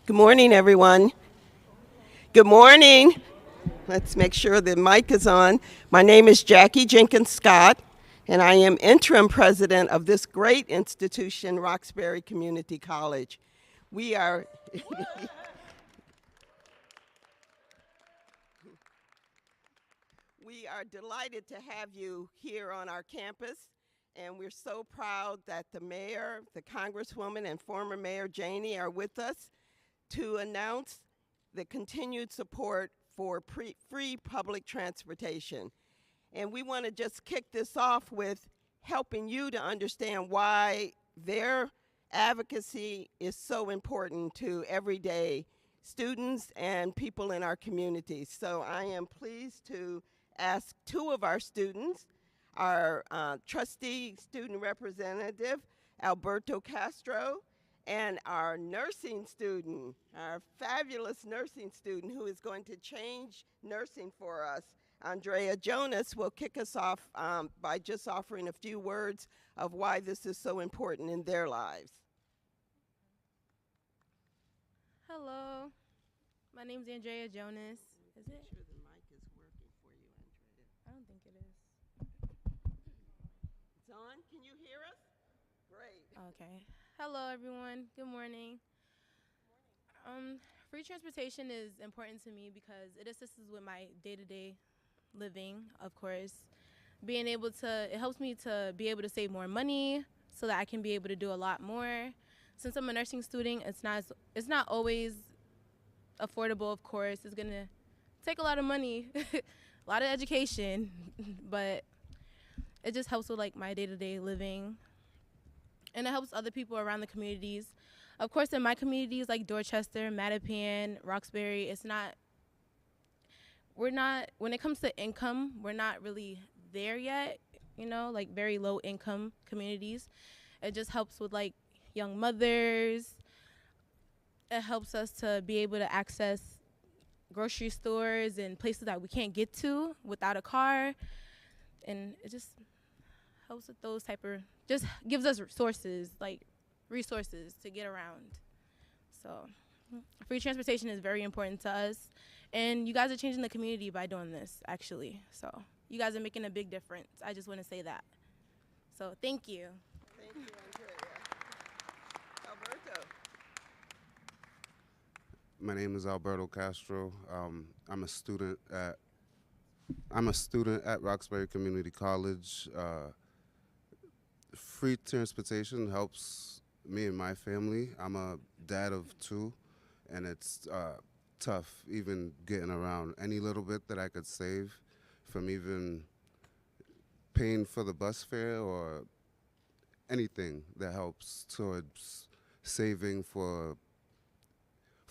Good morning, everyone. Good morning. Let's make sure the mic is on. My name is Jackie Jenkins-Scott, and I am interim president of this great institution, Roxbury Community College. We are we are delighted to have you here on our campus, and we're so proud that the mayor, the Congresswoman, and former Mayor Janey are with us to announce the continued support for free public transportation. And we want to just kick this off with helping you to understand why their advocacy is so important to everyday students and people in our community. So I am pleased to ask two of our students, our trustee student representative, Alberto Castro, and our nursing student, our fabulous nursing student who is going to change nursing for us, Andrea Jonas, will kick us off by just offering a few words of why this is so important in their lives. Hello, my name's Andrea Jonas. Is it? Make sure the mic is working for you, Andrea. I don't think it is. It's on? Can you hear us? Great. Okay. Hello, everyone. Good morning. Free transportation is important to me because it assists with my day-to-day living, of course. It helps me to be able to save more money so that I can be able to do a lot more. Since I'm a nursing student, it's not always affordable, of course. It's gonna take a lot of money, a lot of education, but it just helps with like my day-to-day living. And it helps other people around the communities. Of course, in my communities like Dorchester, Mattapan, Roxbury, when it comes to income, we're not really there yet, like very low income communities. It just helps with like young mothers. It helps us to be able to access grocery stores and places that we can't get to without a car. And it just helps with those just gives us resources to get around. So free transportation is very important to us. And you guys are changing the community by doing this, actually. So you guys are making a big difference. I just want to say that. So thank you. Thank you, Andrea. Alberto. My name is Alberto Castro. I'm a student at Roxbury Community College. Free transportation helps me and my family. I'm a dad of two, and it's tough even getting around. Any little bit that I could save from even paying for the bus fare or anything that helps towards saving for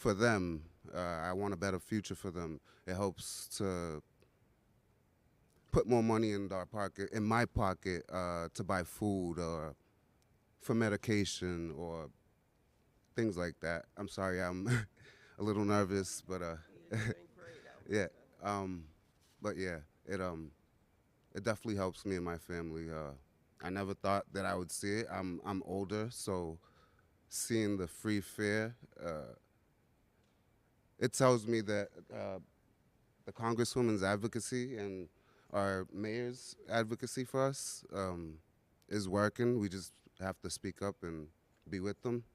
them. I want a better future for them. It helps to put more money in my pocket, to buy food or for medication or things like that. I'm sorry, I'm a little nervous, but yeah. But yeah, it definitely helps me and my family. I never thought that I would see it. I'm older, so seeing the free fare, it tells me that the Congresswoman's advocacy and our mayor's advocacy for us is working. We just have to speak up and be with them.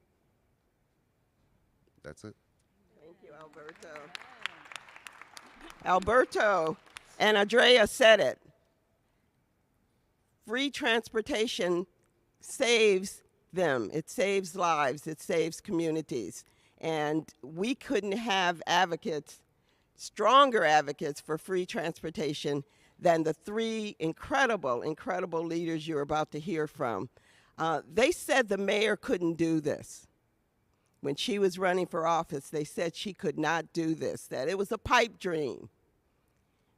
That's it. Thank you, Alberto. Alberto and Andrea said it. Free transportation saves them. It saves lives. It saves communities. And we couldn't have advocates stronger advocates for free transportation than the three incredible leaders you're about to hear from. They said the mayor couldn't do this. When she was running for office, they said she could not do this, that it was a pipe dream.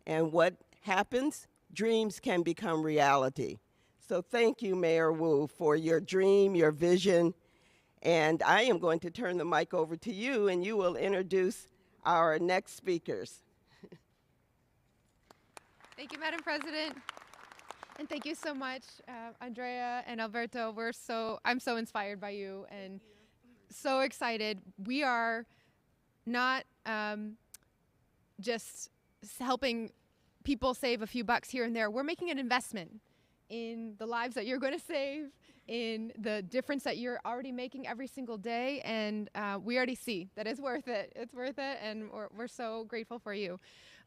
And what happens? Dreams can become reality. So thank you, Mayor Wu, for your dream, your vision. And I am going to turn the mic over to you, and you will introduce our next speakers. Thank you, Madam President. And thank you so much, Andrea and Alberto. I'm so inspired by you and so excited. We are not just helping people save a few bucks here and there. We're making an investment in the lives that you're going to save, in the difference that you're already making every single day. And we already see that it's worth it. It's worth it. And we're so grateful for you.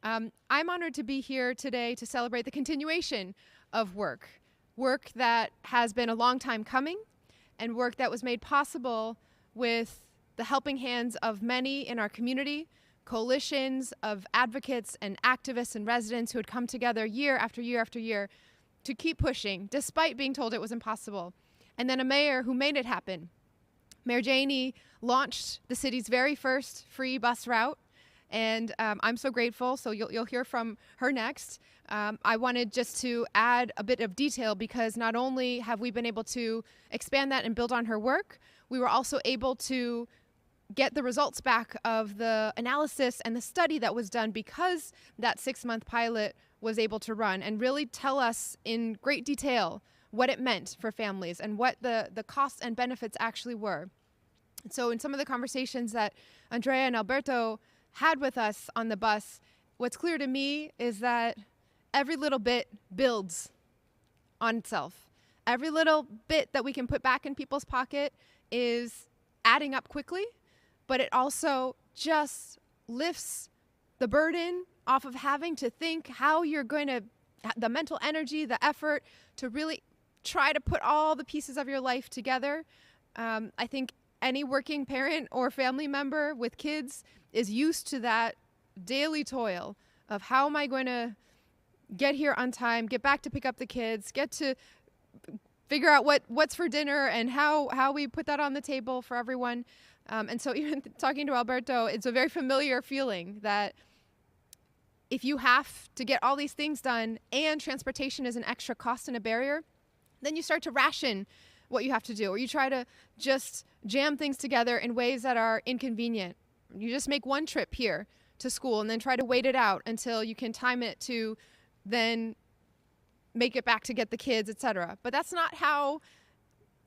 I'm honored to be here today to celebrate the continuation of work that has been a long time coming, and work that was made possible with the helping hands of many in our community, coalitions of advocates and activists and residents who had come together year after year after year to keep pushing, despite being told it was impossible. And then a mayor who made it happen. Mayor Janey launched the city's very first free bus route, and I'm so grateful, so you'll hear from her next. I wanted just to add a bit of detail, because not only have we been able to expand that and build on her work, we were also able to get the results back of the analysis and the study that was done because that 6-month pilot was able to run, and really tell us in great detail what it meant for families and what the costs and benefits actually were. And so in some of the conversations that Andrea and Alberto had with us on the bus, what's clear to me is that every little bit builds on itself. Every little bit that we can put back in people's pocket is adding up quickly, but it also just lifts the burden off of having to think how you're going to, the mental energy, the effort to really try to put all the pieces of your life together. I think any working parent or family member with kids is used to that daily toil of how am I going to get here on time, get back to pick up the kids, get to figure out what's for dinner and how we put that on the table for everyone. And so even talking to Alberto, it's a very familiar feeling that if you have to get all these things done and transportation is an extra cost and a barrier, then you start to ration what you have to do, or you try to just jam things together in ways that are inconvenient. You just make one trip here to school and then try to wait it out until you can time it to then make it back to get the kids, etc. But that's not how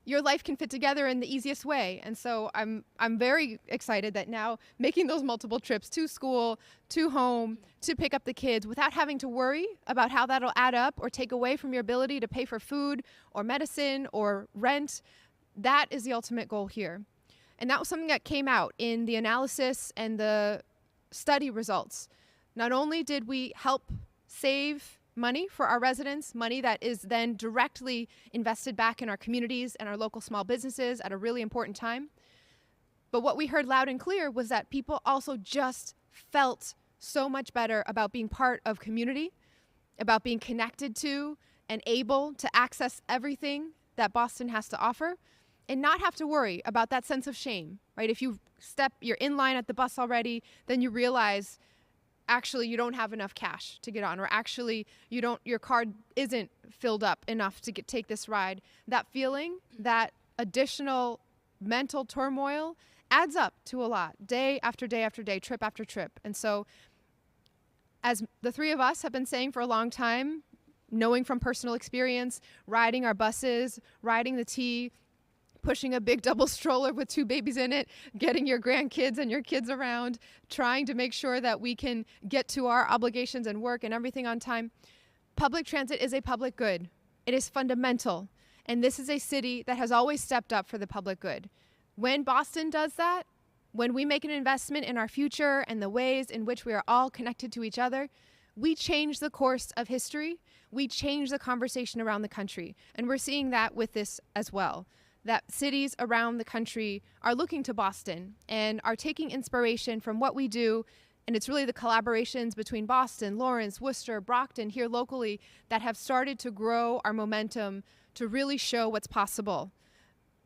your life can fit together in the easiest way. And so I'm very excited that now making those multiple trips to school, to home, to pick up the kids without having to worry about how that'll add up or take away from your ability to pay for food or medicine or rent, that is the ultimate goal here. And that was something that came out in the analysis and the study results. Not only did we help save money for our residents, money that is then directly invested back in our communities and our local small businesses at a really important time, but what we heard loud and clear was that people also just felt so much better about being part of community, about being connected to and able to access everything that Boston has to offer, and not have to worry about that sense of shame, right? If you're in line at the bus already, then you realize actually you don't have enough cash to get on, or actually your card isn't filled up enough to take this ride. That feeling, that additional mental turmoil adds up to a lot, day after day after day, trip after trip. And so as the three of us have been saying for a long time, knowing from personal experience, riding our buses, riding the T, pushing a big double stroller with 2 babies in it, getting your grandkids and your kids around, trying to make sure that we can get to our obligations and work and everything on time. Public transit is a public good. It is fundamental. And this is a city that has always stepped up for the public good. When Boston does that, when we make an investment in our future and the ways in which we are all connected to each other, we change the course of history. We change the conversation around the country. And we're seeing that with this as well. That cities around the country are looking to Boston and are taking inspiration from what we do And it's really the collaborations between Boston, Lawrence, Worcester, Brockton, here locally, that have started to grow our momentum to really show what's possible.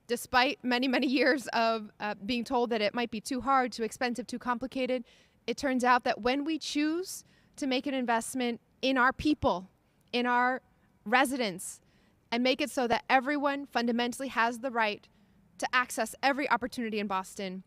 Despite many, many years of being told that it might be too hard, too expensive, too complicated, it turns out that when we choose to make an investment in our people, in our residents, and make it so that everyone fundamentally has the right to access every opportunity in Boston,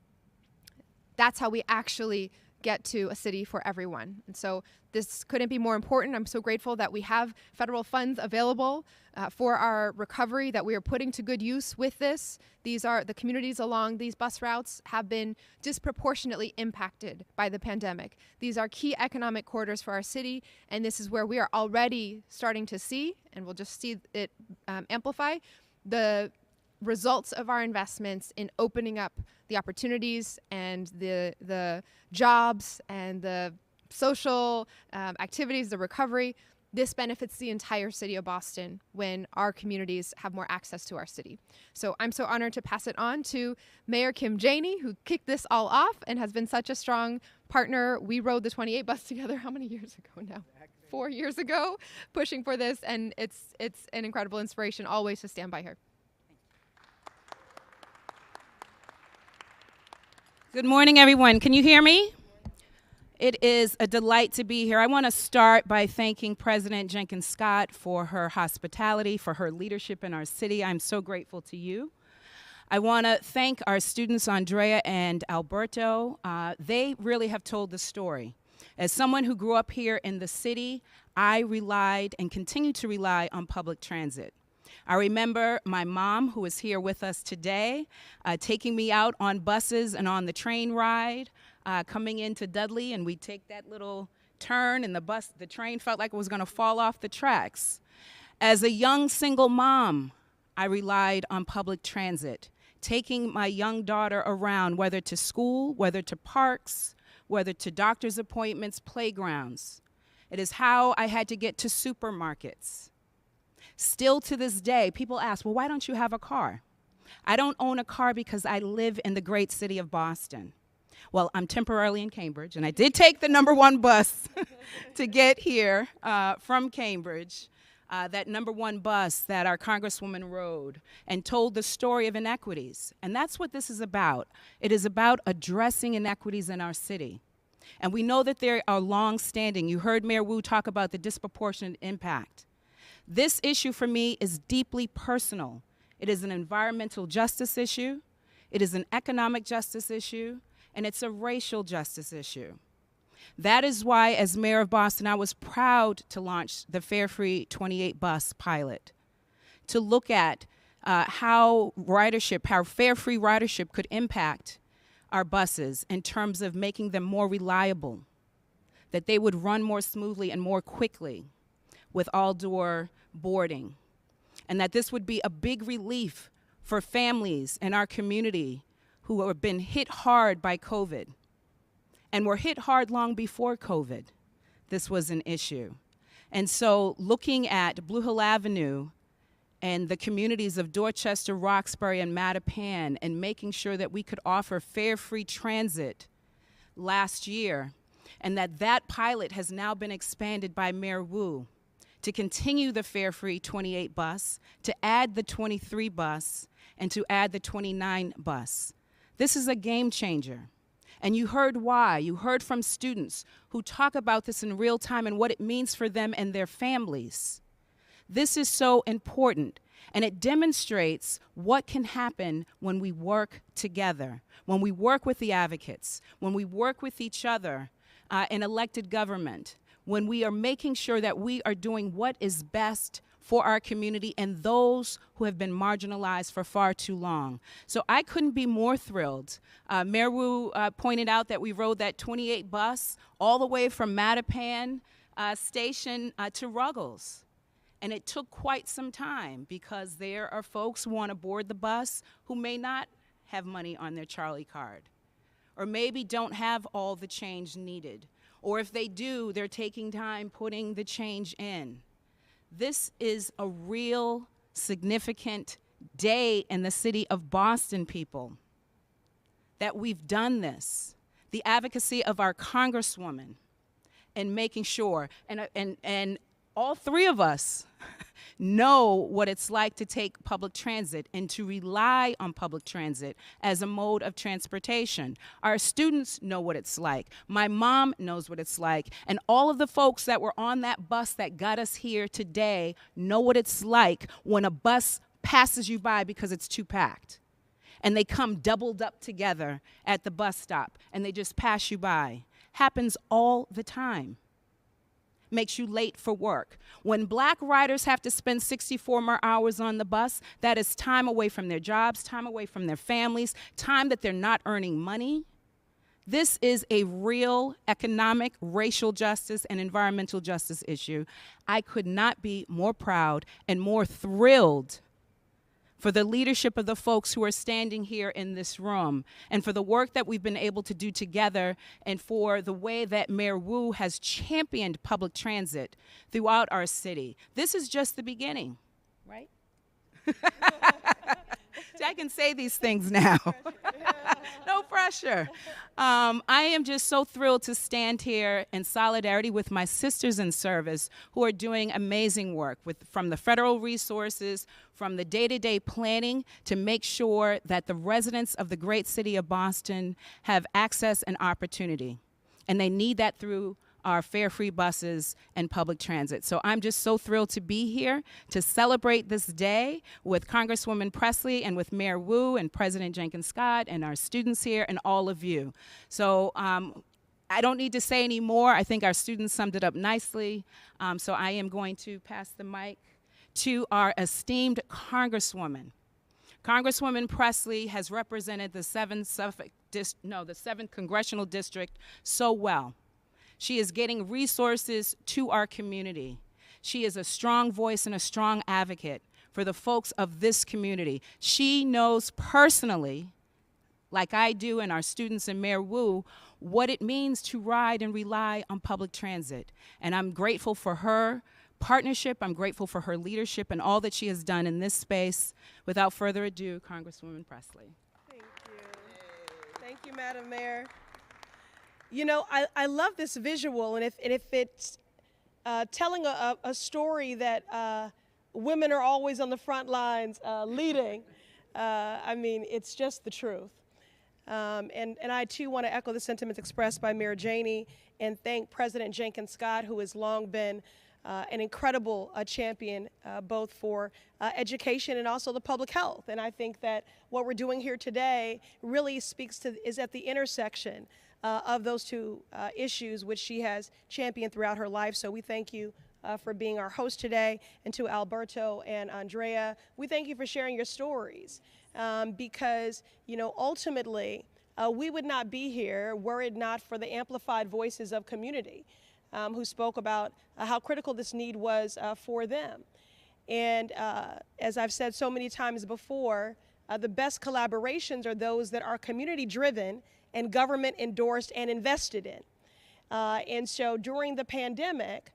that's how we actually get to a city for everyone. And so this couldn't be more important. I'm so grateful that we have federal funds available for our recovery that we are putting to good use with this. These are the communities along these bus routes have been disproportionately impacted by the pandemic. These are key economic corridors for our city, and this is where we are already starting to see, and we'll just see it amplify, the results of our investments in opening up the opportunities and the jobs and the social activities, the recovery. This benefits the entire city of Boston when our communities have more access to our city. So I'm so honored to pass it on to Mayor Kim Janey, who kicked this all off and has been such a strong partner. We rode the 28 bus together how many years ago now? 4 years ago, pushing for this, and it's an incredible inspiration always to stand by her. Good morning, everyone. Can you hear me? It is a delight to be here. I want to start by thanking President Jenkins-Scott for her hospitality, for her leadership in our city. I'm so grateful to you. I want to thank our students, Andrea and Alberto. They really have told the story. As someone who grew up here in the city, I relied and continue to rely on public transit. I remember my mom, who is here with us today, taking me out on buses and on the train ride, coming into Dudley, and we'd take that little turn, and the train felt like it was going to fall off the tracks. As a young single mom, I relied on public transit, taking my young daughter around, whether to school, whether to parks, whether to doctor's appointments, playgrounds. It is how I had to get to supermarkets. Still to this day, people ask, well, why don't you have a car? I don't own a car because I live in the great city of Boston. Well, I'm temporarily in Cambridge, and I did take the #1 bus to get here from Cambridge, that #1 bus that our Congresswoman rode and told the story of inequities. And that's what this is about. It is about addressing inequities in our city. And we know that they are long-standing. You heard Mayor Wu talk about the disproportionate impact. This issue for me is deeply personal. It is an environmental justice issue, it is an economic justice issue, and it's a racial justice issue. That is why, as mayor of Boston, I was proud to launch the Fare Free 28 bus pilot, to look at how fare free ridership could impact our buses in terms of making them more reliable, that they would run more smoothly and more quickly with all-door boarding, and that this would be a big relief for families in our community who have been hit hard by COVID and were hit hard long before COVID. This was an issue. And so looking at Blue Hill Avenue and the communities of Dorchester, Roxbury, and Mattapan, and making sure that we could offer fare-free transit last year, and that pilot has now been expanded by Mayor Wu to continue the Fare Free 28 bus, to add the 23 bus, and to add the 29 bus. This is a game changer. And you heard why. You heard from students who talk about this in real time and what it means for them and their families. This is so important, and it demonstrates what can happen when we work together, when we work with the advocates, when we work with each other in elected government, when we are making sure that we are doing what is best for our community and those who have been marginalized for far too long. So I couldn't be more thrilled. Mayor Wu pointed out that we rode that 28 bus all the way from Mattapan Station to Ruggles. And it took quite some time because there are folks who want to board the bus who may not have money on their Charlie card, or maybe don't have all the change needed. Or if they do, they're taking time putting the change in. This is a real significant day in the city of Boston, people, that we've done this, the advocacy of our Congresswoman in making sure, and all three of us know what it's like to take public transit and to rely on public transit as a mode of transportation. Our students know what it's like. My mom knows what it's like. And all of the folks that were on that bus that got us here today know what it's like when a bus passes you by because it's too packed. And they come doubled up together at the bus stop and they just pass you by. Happens all the time. Makes you late for work. When black riders have to spend 64 more hours on the bus, that is time away from their jobs, time away from their families, time that they're not earning money. This is a real economic, racial justice, and environmental justice issue. I could not be more proud and more thrilled for the leadership of the folks who are standing here in this room, and for the work that we've been able to do together, and for the way that Mayor Wu has championed public transit throughout our city. This is just the beginning, right? I can say these things now. No pressure. I am just so thrilled to stand here in solidarity with my sisters in service who are doing amazing work from the federal resources, from the day-to-day planning to make sure that the residents of the great city of Boston have access and opportunity. And they need that through our fare-free buses and public transit. So I'm just so thrilled to be here to celebrate this day with Congresswoman Pressley and with Mayor Wu and President Jenkins-Scott and our students here and all of you. So I don't need to say any more. I think our students summed it up nicely. So I am going to pass the mic to our esteemed Congresswoman. Congresswoman Pressley has represented the 7th Congressional District so well. She is getting resources to our community. She is a strong voice and a strong advocate for the folks of this community. She knows personally, like I do and our students and Mayor Wu, what it means to ride and rely on public transit. And I'm grateful for her partnership. I'm grateful for her leadership and all that she has done in this space. Without further ado, Congresswoman Pressley. Thank you. Thank you, Madam Mayor. You know, I love this visual, and if it's telling a story that women are always on the front lines leading, I mean, it's just the truth. And I, too, want to echo the sentiments expressed by Mayor Janey and thank President Jenkins-Scott, who has long been an incredible champion both for education and also the public health. And I think that what we're doing here today really is at the intersection of those two issues which she has championed throughout her life. So we thank you for being our host today. And to Alberto and Andrea, we thank you for sharing your stories because, you know, ultimately we would not be here were it not for the amplified voices of community who spoke about how critical this need was for them. And as I've said so many times before, the best collaborations are those that are community-driven and government endorsed and invested in. And so during the pandemic,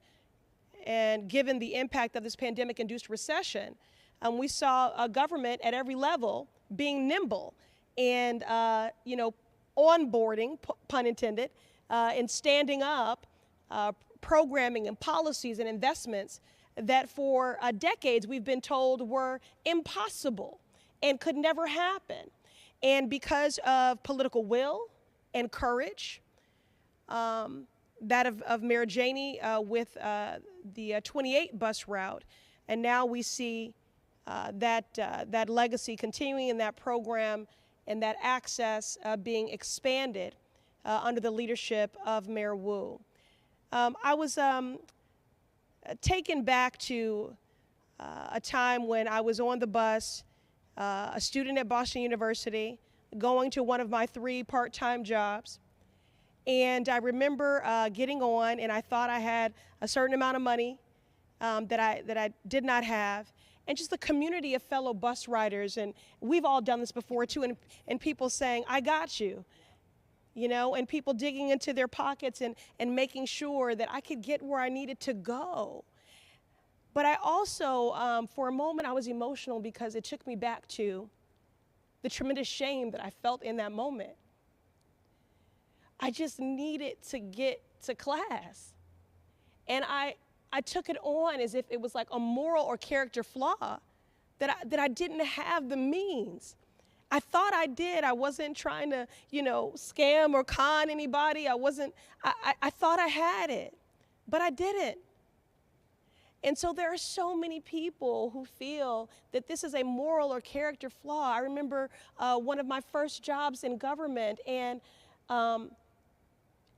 and given the impact of this pandemic-induced recession, we saw a government at every level being nimble and, you know, onboarding, pun intended, and standing up programming and policies and investments that for decades we've been told were impossible and could never happen. And because of political will and courage, that of Mayor Janey with the 28 bus route, and now we see that legacy continuing in that program and that access being expanded under the leadership of Mayor Wu. I was taken back to a time when I was on the bus, a student at Boston University, going to one of my 3 part-time jobs. And I remember getting on, and I thought I had a certain amount of money that I did not have. And just the community of fellow bus riders, and we've all done this before too, and people saying, I got you. You know, and people digging into their pockets and making sure that I could get where I needed to go. But I also, for a moment, I was emotional because it took me back to the tremendous shame that I felt in that moment. I just needed to get to class. And I took it on as if it was like a moral or character flaw that I didn't have the means. I thought I did. I wasn't trying to, scam or con anybody. I thought I had it, but I didn't. And so there are so many people who feel that this is a moral or character flaw. I remember one of my first jobs in government, and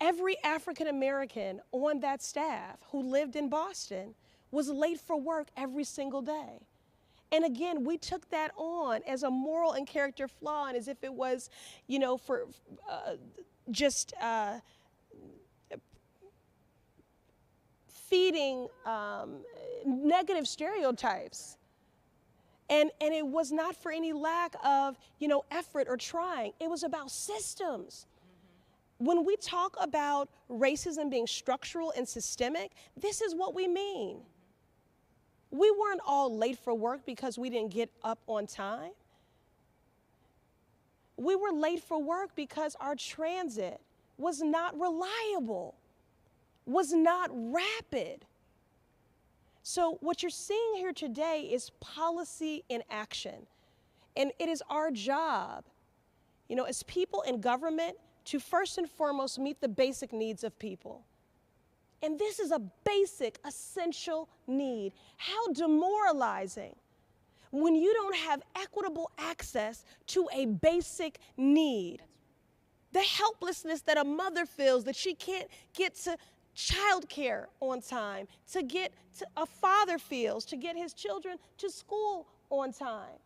every African American on that staff who lived in Boston was late for work every single day. And again, we took that on as a moral and character flaw, and as if it was, feeding negative stereotypes. And it was not for any lack of, effort or trying. It was about systems. When we talk about racism being structural and systemic, this is what we mean. We weren't all late for work because we didn't get up on time. We were late for work because our transit was not reliable, was not rapid. So what you're seeing here today is policy in action. And it is our job, as people in government, to first and foremost meet the basic needs of people. And this is a basic, essential need. How demoralizing when you don't have equitable access to a basic need. The helplessness that a mother feels that she can't get to childcare on time, a father feels to get his children to school on time.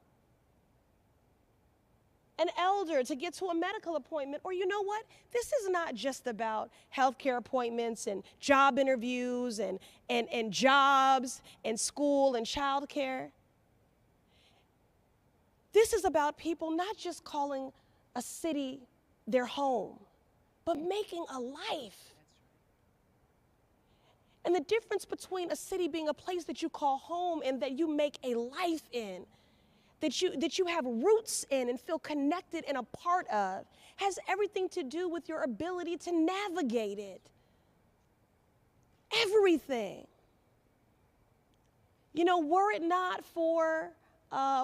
An elder to get to a medical appointment, or this is not just about healthcare appointments and job interviews and jobs and school and childcare. This is about people not just calling a city their home, but making a life. And the difference between a city being a place that you call home and that you make a life in, that you have roots in and feel connected and a part of, has everything to do with your ability to navigate it. Everything. Were it not for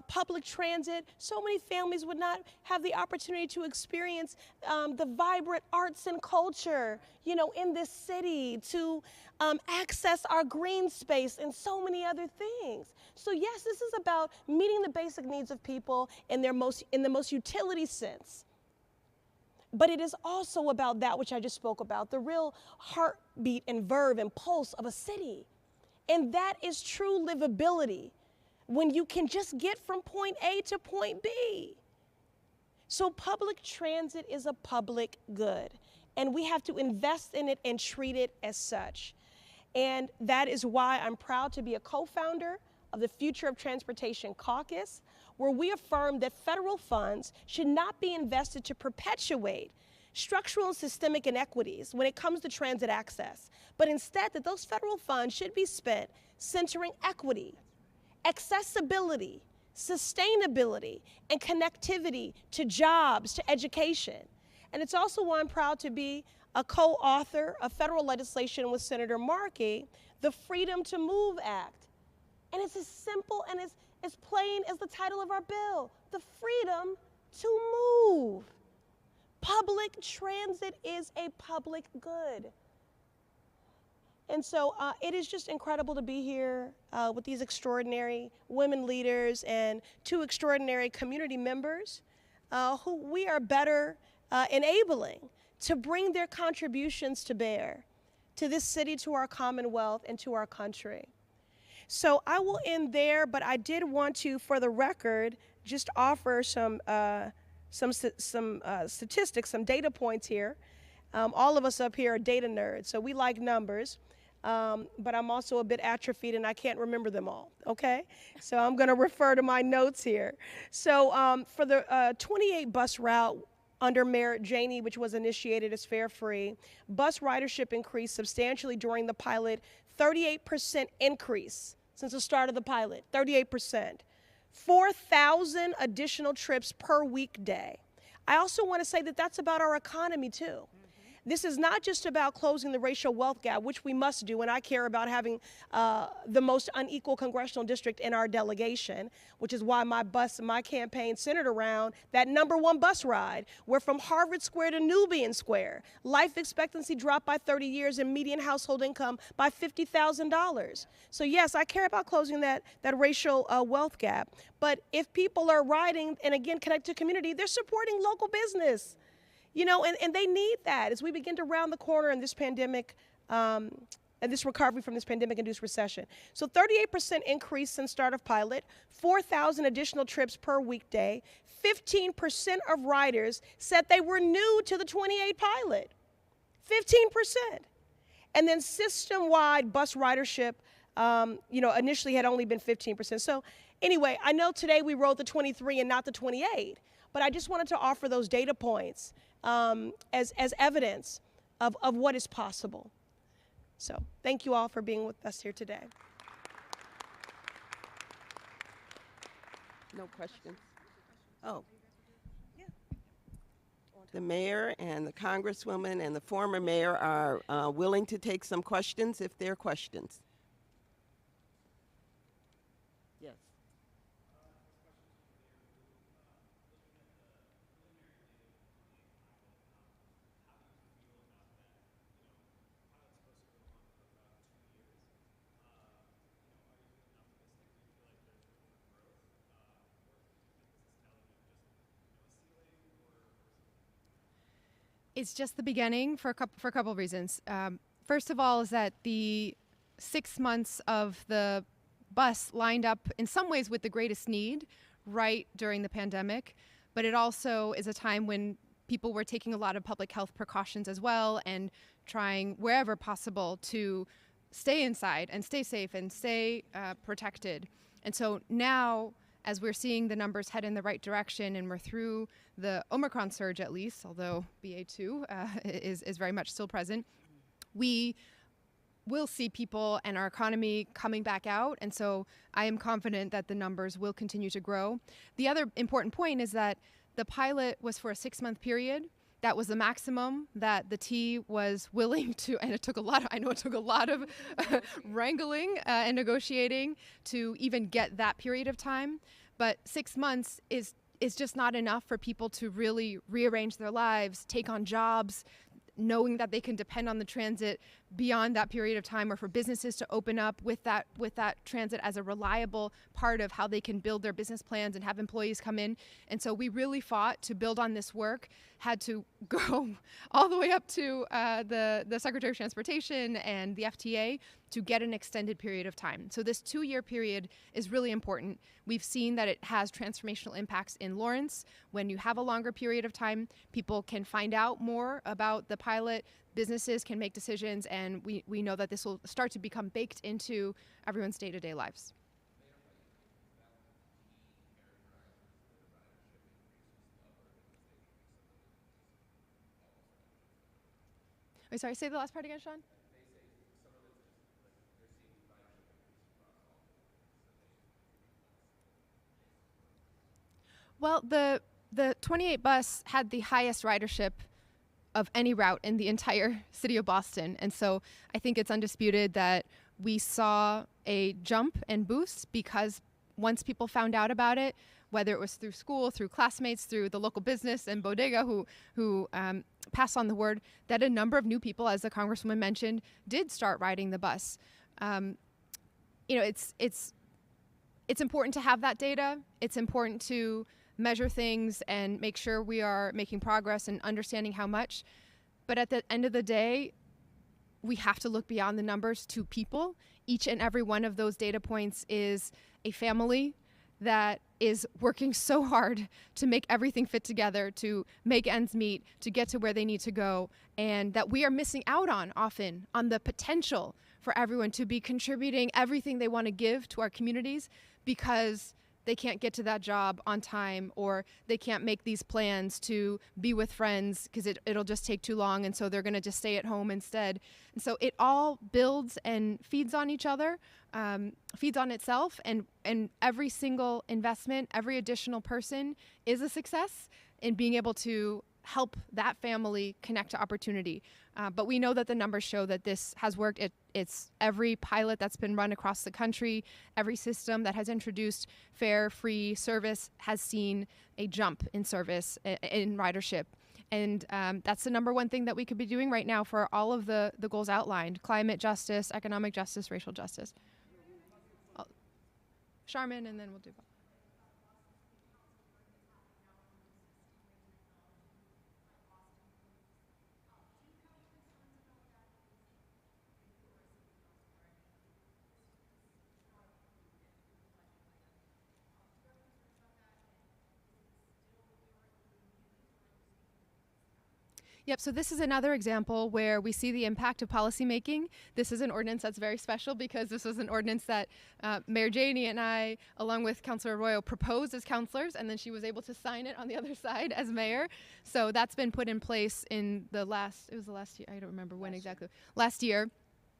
public transit, so many families would not have the opportunity to experience the vibrant arts and culture, in this city, to access our green space and so many other things. So yes, this is about meeting the basic needs of people in the most utility sense. But it is also about that which I just spoke about, the real heartbeat and verve and pulse of a city. And that is true livability, when you can just get from point A to point B. So public transit is a public good, and we have to invest in it and treat it as such. And that is why I'm proud to be a co-founder of the Future of Transportation Caucus, where we affirm that federal funds should not be invested to perpetuate structural and systemic inequities when it comes to transit access, but instead that those federal funds should be spent centering equity, accessibility, sustainability, and connectivity to jobs, to education. And it's also why I'm proud to be a co-author of federal legislation with Senator Markey, the Freedom to Move Act. And it's as simple and as plain as the title of our bill, the freedom to move. Public transit is a public good. And so it is just incredible to be here with these extraordinary women leaders and two extraordinary community members who we are better enabling to bring their contributions to bear to this city, to our Commonwealth, and to our country. So I will end there, but I did want to, for the record, just offer some statistics, some data points here. All of us up here are data nerds, so we like numbers. But I'm also a bit atrophied and I can't remember them all, okay? So I'm gonna refer to my notes here. So for the 28 bus route under Mayor Janey, which was initiated as fare-free, bus ridership increased substantially during the pilot, 38% increase since the start of the pilot, 38%. 4,000 additional trips per weekday. I also wanna say that that's about our economy too. this is not just about closing the racial wealth gap, which we must do, and I care about having the most unequal congressional district in our delegation, which is why my campaign centered around that #1 bus ride. We're from Harvard Square to Nubian Square. Life expectancy dropped by 30 years and median household income by $50,000. So yes, I care about closing that racial wealth gap. But if people are riding, and again, connect to community, they're supporting local business. You know, and they need that as we begin to round the corner in this pandemic, and this recovery from this pandemic-induced recession. So 38% increase since start of pilot, 4,000 additional trips per weekday, 15% of riders said they were new to the 28 pilot, 15%. And then system-wide bus ridership, you know, initially had only been 15%. So anyway, I know today we rode the 23 and not the 28, but I just wanted to offer those data points as evidence of what is possible. So thank you all for being with us here today. No questions? Oh. The mayor and the congresswoman and the former mayor are willing to take some questions if there are questions. Yes. It's just the beginning for a couple of reasons. First of all is that the 6 months of the bus lined up in some ways with the greatest need right during the pandemic, but it also is a time when people were taking a lot of public health precautions as well and trying wherever possible to stay inside and stay safe and stay protected. And so now, as we're seeing the numbers head in the right direction and we're through the Omicron surge at least, although BA2 is very much still present, we will see people and our economy coming back out. And so I am confident that the numbers will continue to grow. The other important point is that the pilot was for a 6-month period. That was the maximum that the T was willing to, and it took a lot of, I know it took a lot of wrangling and negotiating to even get that period of time. But 6 months is just not enough for people to really rearrange their lives, take on jobs, knowing that they can depend on the transit beyond that period of time, or for businesses to open up with that transit as a reliable part of how they can build their business plans and have employees come in. And so we really fought to build on this work, had to go all the way up to the Secretary of Transportation and the FTA to get an extended period of time. So this 2-year period is really important. We've seen that it has transformational impacts in Lawrence. When you have a longer period of time, people can find out more about the pilot, businesses can make decisions, and we know that this will start to become baked into everyone's day-to-day lives. Wait, sorry, say the last part again, Sean? Well, the 28 bus had the highest ridership of any route in the entire city of Boston. And so I think it's undisputed that we saw a jump and boost because once people found out about it, whether it was through school, through classmates, through the local business and bodega who passed on the word, that a number of new people, as the Congresswoman mentioned, did start riding the bus. You know, it's important to have that data. It's important to measure things and make sure we are making progress and understanding how much. But at the end of the day, we have to look beyond the numbers to people. Each and every one of those data points is a family that is working so hard to make everything fit together, to make ends meet, to get to where they need to go, and that we are missing out on often on the potential for everyone to be contributing everything they want to give to our communities because they can't get to that job on time, or they can't make these plans to be with friends because it'll just take too long, and so they're going to just stay at home instead. And so it all builds and feeds on each other, feeds on itself, and every single investment, every additional person is a success in being able to help that family connect to opportunity. But we know that the numbers show that this has worked. It's every pilot that's been run across the country, every system that has introduced fare free service has seen a jump in service, in ridership. And that's the number one thing that we could be doing right now for all of the goals outlined: climate justice, economic justice, racial justice. Charmin, and then we'll do both. Yep, so this is another example where we see the impact of policymaking. This is an ordinance that's very special because this was an ordinance that Mayor Janey and I, along with Councilor Arroyo, proposed as councilors, and then she was able to sign it on the other side as mayor. So that's been put in place in it was the last year, I don't remember when exactly, last year.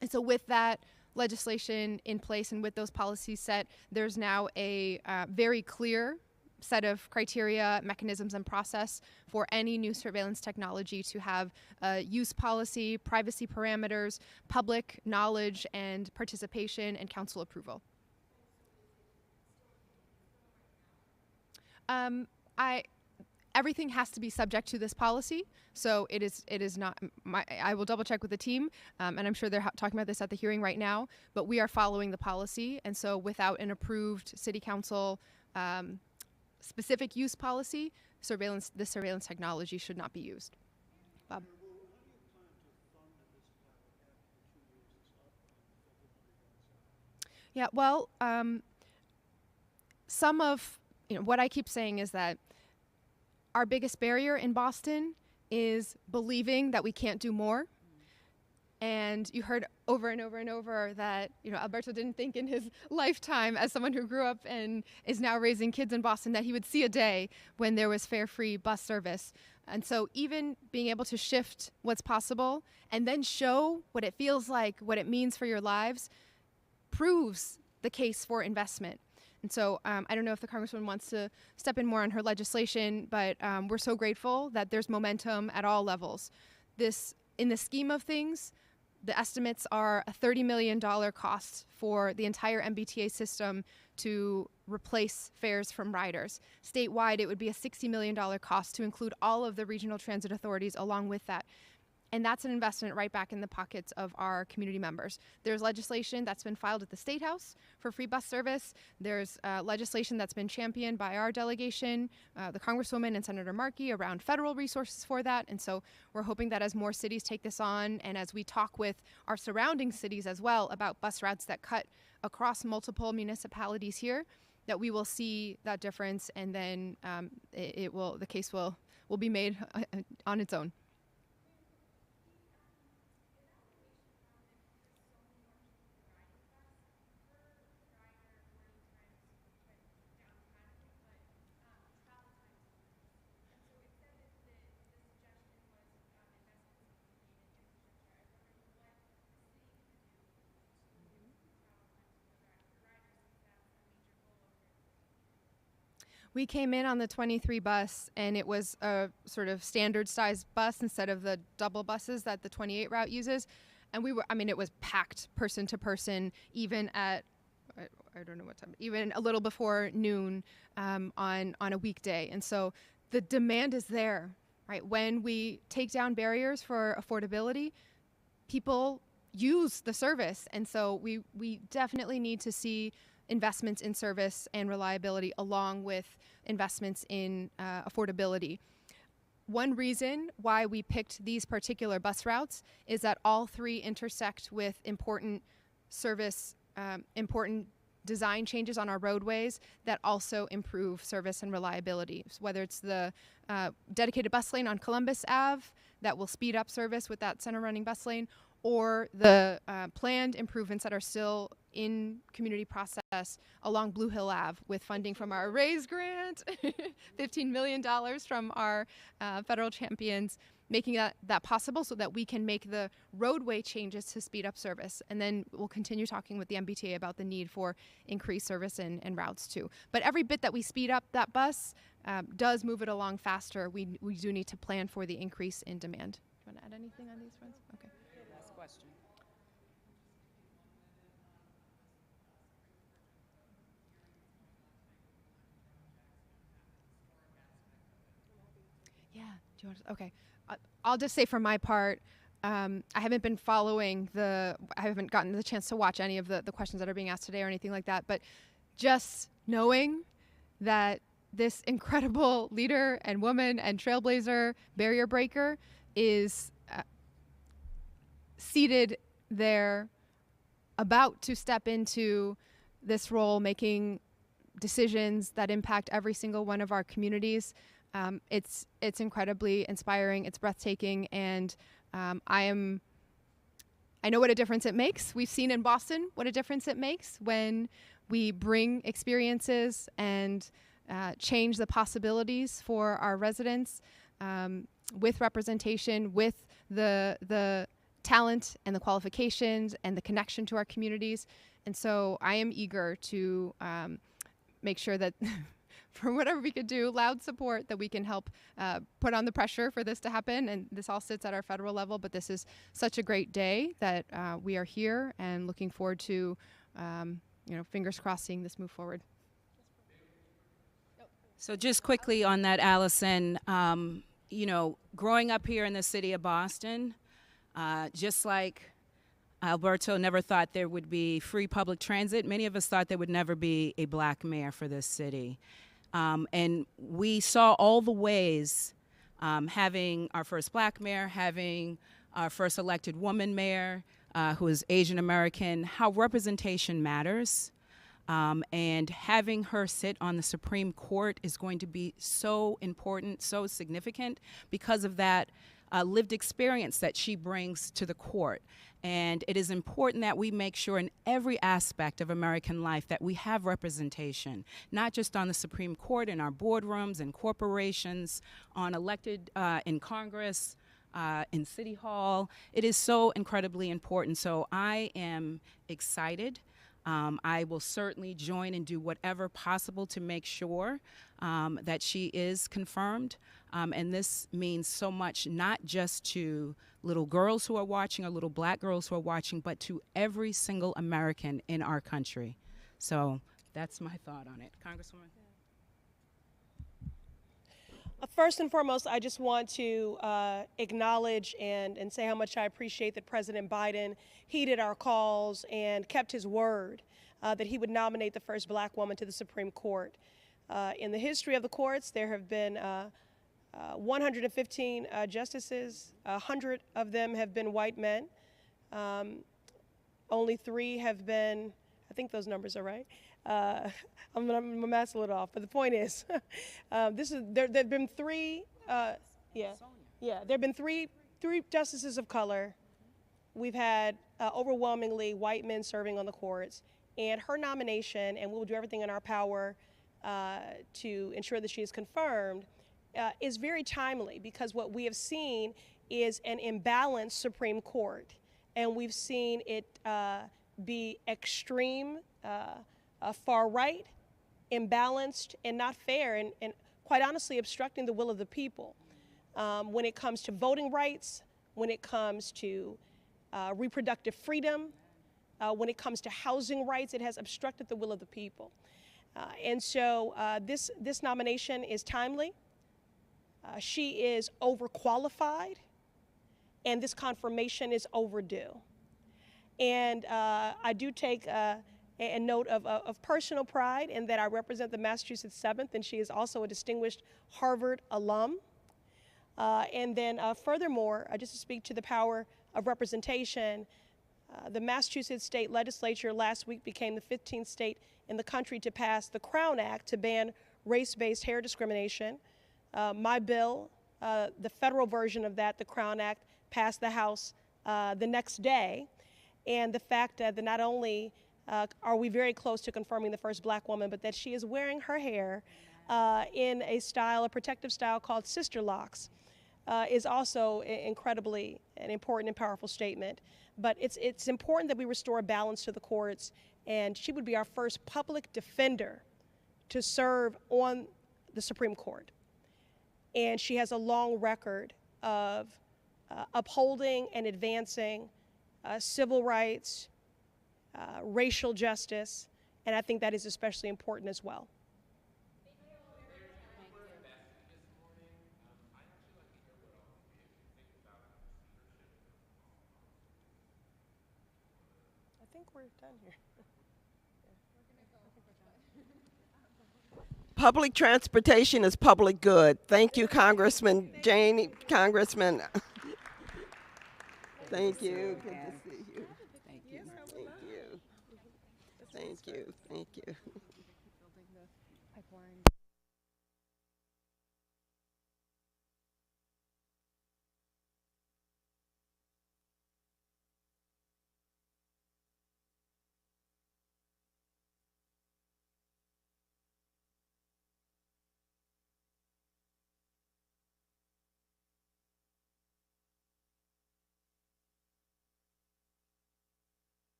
And so with that legislation in place and with those policies set, there's now a very clear set of criteria, mechanisms, and process for any new surveillance technology to have use policy, privacy parameters, public knowledge and participation, and council approval. Everything has to be subject to this policy, so it is not. I will double check with the team, and I'm sure they're talking about this at the hearing right now. But we are following the policy, and so without an approved city council specific use policy, this surveillance technology should not be used. Bob. Yeah, well, some of what I keep saying is that our biggest barrier in Boston is believing that we can't do more. And you heard over and over and over that Alberto didn't think in his lifetime, as someone who grew up and is now raising kids in Boston, that he would see a day when there was fare-free bus service. And so even being able to shift what's possible and then show what it feels like, what it means for your lives, proves the case for investment. And so I don't know if the Congresswoman wants to step in more on her legislation, but we're so grateful that there's momentum at all levels. This, in the scheme of things, the estimates are a $30 million cost for the entire MBTA system to replace fares from riders. Statewide, it would be a $60 million cost to include all of the regional transit authorities along with that. And that's an investment right back in the pockets of our community members. There's legislation that's been filed at the State House for free bus service. There's legislation that's been championed by our delegation, the Congresswoman and Senator Markey, around federal resources for that. And so we're hoping that as more cities take this on, and as we talk with our surrounding cities as well about bus routes that cut across multiple municipalities here, that we will see that difference, and then the case will be made on its own. We came in on the 23 bus, and it was a sort of standard size bus instead of the double buses that the 28 route uses. And it was packed person to person, even at, I don't know what time, even a little before noon on a weekday. And so the demand is there, right? When we take down barriers for affordability, people use the service. And so we definitely need to see investments in service and reliability along with investments in affordability. One reason why we picked these particular bus routes is that all three intersect with important service, important design changes on our roadways that also improve service and reliability. So whether it's the dedicated bus lane on Columbus Ave that will speed up service with that center running bus lane, or the planned improvements that are still in community process along Blue Hill Ave with funding from our RAISE grant, $15 million from our federal champions, making that possible so that we can make the roadway changes to speed up service. And then we'll continue talking with the MBTA about the need for increased service and routes too. But every bit that we speed up that bus does move it along faster, we do need to plan for the increase in demand. Do you want to add anything on these fronts? Okay. Last question. Yeah. Do you want to, okay. I'll just say for my part, I haven't been following I haven't gotten the chance to watch any of the questions that are being asked today or anything like that, but just knowing that this incredible leader and woman and trailblazer, barrier breaker, is seated there, about to step into this role, making decisions that impact every single one of our communities. It's incredibly inspiring. It's breathtaking, and I know what a difference it makes. We've seen in Boston what a difference it makes when we bring experiences and change the possibilities for our residents with representation, with the talent and the qualifications and the connection to our communities. And so I am eager to make sure that for whatever we could do, loud support, that we can help put on the pressure for this to happen. And this all sits at our federal level, but this is such a great day that we are here and looking forward to, fingers crossed, seeing this move forward. So just quickly on that, Allison, growing up here in the city of Boston, just like Alberto never thought there would be free public transit, many of us thought there would never be a black mayor for this city. And we saw all the ways, having our first black mayor, having our first elected woman mayor, who is Asian American, how representation matters. And having her sit on the Supreme Court is going to be so important, so significant, because of that lived experience that she brings to the court. And it is important that we make sure in every aspect of American life that we have representation, not just on the Supreme Court, in our boardrooms, in corporations, on elected in Congress, in City Hall. It is so incredibly important. So I am excited. I will certainly join and do whatever possible to make sure that she is confirmed. And this means so much, not just to little girls who are watching or little black girls who are watching, but to every single American in our country. So that's my thought on it. Congresswoman? First and foremost, I just want to acknowledge and say how much I appreciate that President Biden heeded our calls and kept his word that he would nominate the first black woman to the Supreme Court. In the history of the courts, there have been 115 justices. 100 of them have been white men. Only 3 have been, I think those numbers are right. I'm gonna mess a little off, but the point is, there've been 3. There have been three justices of color. We've had overwhelmingly white men serving on the courts, and her nomination, and we will do everything in our power to ensure that she is confirmed, is very timely, because what we have seen is an imbalanced Supreme Court, and we've seen it be extreme, far right, imbalanced, and not fair, and quite honestly obstructing the will of the people. When it comes to voting rights, when it comes to reproductive freedom, when it comes to housing rights, it has obstructed the will of the people. And so this nomination is timely. She is overqualified, and this confirmation is overdue. And I do take a note of personal pride in that I represent the Massachusetts 7th, and she is also a distinguished Harvard alum. And then furthermore, just to speak to the power of representation, the Massachusetts State Legislature last week became the 15th state in the country to pass the Crown Act to ban race-based hair discrimination. My bill, the federal version of that, the Crown Act, passed the House the next day. And the fact that not only are we very close to confirming the first black woman, but that she is wearing her hair in a protective style called sister locks, is also incredibly an important and powerful statement. But it's important that we restore balance to the courts, and she would be our first public defender to serve on the Supreme Court. And she has a long record of upholding and advancing civil rights, racial justice, and I think that is especially important as well. I think we're done here. Public transportation is public good. Thank you, Congressman Janey. Congressman. Thank you. Good to see you. Thank you. Thank you. Thank you. Thank you.